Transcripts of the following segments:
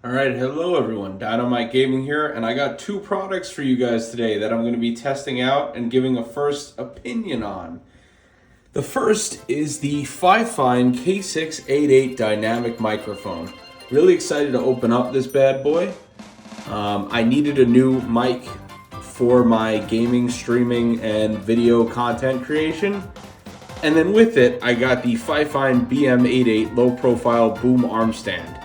All right, hello everyone. Dynamite Gaming here, and I got two products for you guys today that I'm going to be testing out and giving a first opinion on. The first is the Fifine K688 dynamic microphone. Really excited to open up this bad boy. I needed a new mic for my gaming, streaming, and video content creation. And then with it, I got the Fifine BM88 low profile boom arm stand.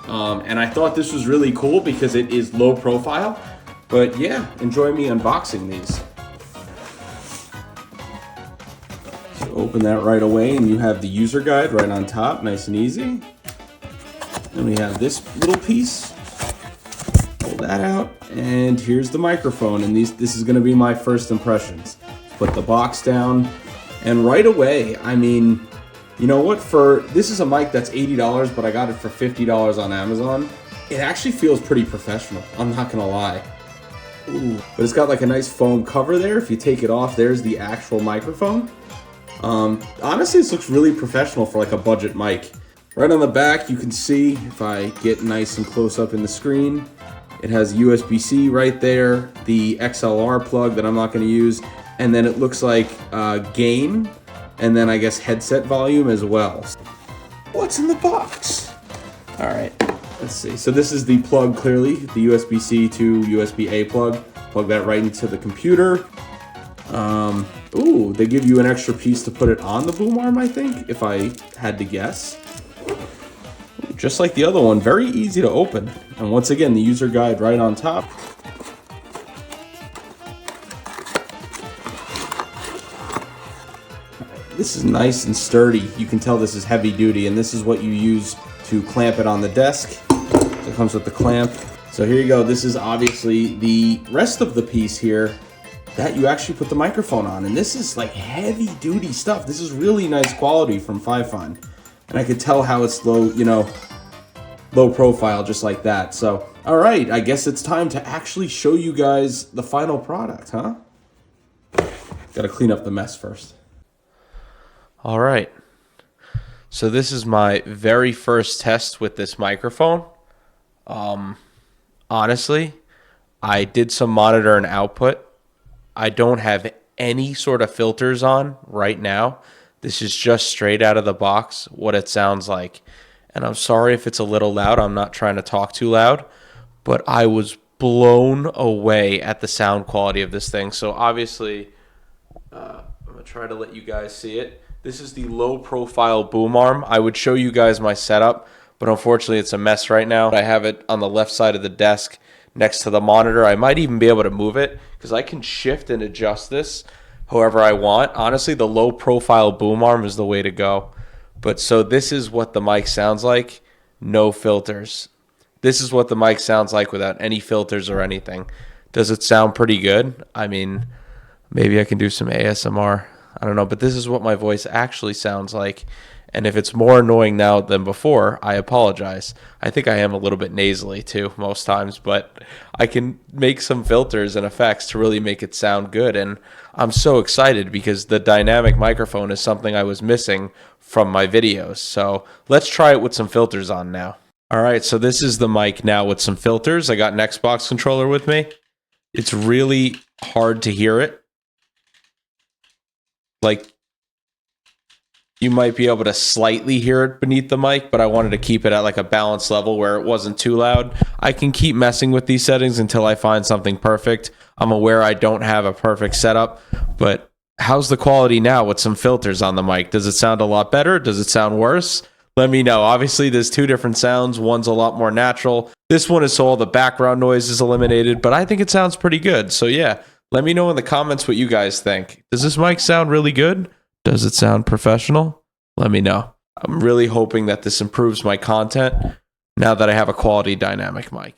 And I thought this was really cool because it is low profile. But yeah, enjoy me unboxing these. So open that right away and you have the user guide right on top, nice and easy. Then we have this little piece. Pull that out, and here's the microphone. And this is gonna be my first impressions. Put the box down, and right away, I mean, you know what, this is a mic that's $80, but I got it for $50 on Amazon. It actually feels pretty professional, I'm not gonna lie. Ooh. But it's got like a nice foam cover there. If you take it off, there's the actual microphone. Honestly, this looks really professional for like a budget mic. Right on the back, you can see, if I get nice and close up in the screen, it has USB-C right there, the XLR plug that I'm not gonna use, and then it looks like gain, and then I guess headset volume as well. What's in the box? All right, let's see. So this is the plug, clearly, the USB-C to USB-A plug. Plug that right into the computer. Ooh, they give you an extra piece to put it on the boom arm, I think, if I had to guess. Just like the other one, very easy to open. And once again, the user guide right on top. This is nice and sturdy. You can tell this is heavy duty, and this is what you use to clamp it on the desk. So it comes with the clamp. So here you go. This is obviously the rest of the piece here that you actually put the microphone on. And this is like heavy duty stuff. This is really nice quality from Fifine. And I could tell how it's low, low profile just like that. So, all right, I guess it's time to actually show you guys the final product, huh? Gotta clean up the mess first. All right, so this is my very first test with this microphone. Honestly, I did some monitor and output. I don't have any sort of filters on right now. This is just straight out of the box what it sounds like. And I'm sorry if it's a little loud. I'm not trying to talk too loud, but I was blown away at the sound quality of this thing. So obviously, I'm gonna try to let you guys see it. This is the low profile boom arm. I would show you guys my setup, but unfortunately it's a mess right now. I have it on the left side of the desk next to the monitor. I might even be able to move it because I can shift and adjust this however I want. Honestly, the low profile boom arm is the way to go. But so this is what the mic sounds like, no filters. This is what the mic sounds like without any filters or anything. Does it sound pretty good? I mean, maybe I can do some ASMR. I don't know, but this is what my voice actually sounds like. And if it's more annoying now than before, I apologize. I think I am a little bit nasally too most times, but I can make some filters and effects to really make it sound good. And I'm so excited because the dynamic microphone is something I was missing from my videos. So let's try it with some filters on now. All right, so this is the mic now with some filters. I got an Xbox controller with me. It's really hard to hear it. Like, you might be able to slightly hear it beneath the mic, but I wanted to keep it at like a balanced level where it wasn't too loud. I can keep messing with these settings until I find something perfect. I'm aware I don't have a perfect setup, but how's the quality now with some filters on the mic? Does it sound a lot better? Does it sound worse? Let me know. Obviously, there's two different sounds. One's a lot more natural. This one is so all the background noise is eliminated, but I think it sounds pretty good. So yeah, let me know in the comments what you guys think. Does this mic sound really good? Does it sound professional? Let me know. I'm really hoping that this improves my content now that I have a quality dynamic mic.